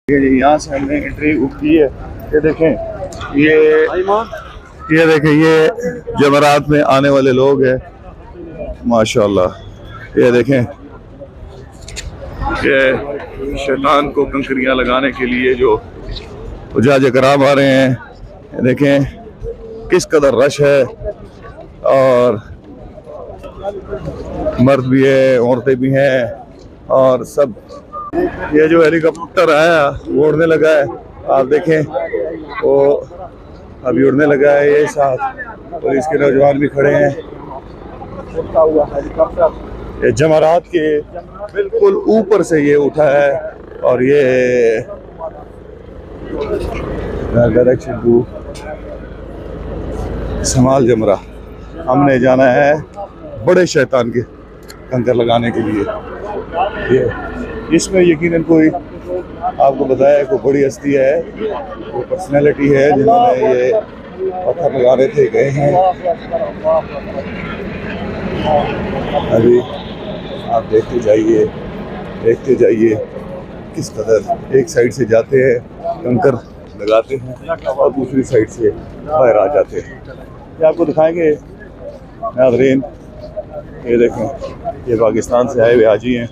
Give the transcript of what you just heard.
यहाँ से हमने एंट्री की है। ये देखें, ये देखें, ये जमरात में आने वाले लोग हैं माशाल्लाह। ये देखें, ये शैतान को कंकरियां लगाने के लिए जो हुज्जाज कराम आ रहे हैं। ये देखें किस कदर रश है, और मर्द भी है, औरतें भी हैं, और सब। ये जो हेलीकॉप्टर आया वो उड़ने लगा है, आप देखें वो अभी उड़ने लगा है। ये साथ पुलिस के नौजवान भी खड़े हैं। ये जमरात के बिल्कुल ऊपर से ये उठा है, और ये डायरेक्शन टू समाल जमरा। हमने जाना है बड़े शैतान के कंकर लगाने के लिए। ये इसमें यकीनन कोई आपको बताया, कोई बड़ी हस्ती है, कोई पर्सनैलिटी है जिन्होंने ये पत्थर लगाने थे, गए हैं। अभी आप देखते जाइए किस कदर एक साइड से जाते हैं, कंकर लगाते हैं, और दूसरी साइड से बाहर आ जाते हैं। ये आपको दिखाएंगे नाज़रीन। ये देखें, ये पाकिस्तान से आए हुए हाजी हैं।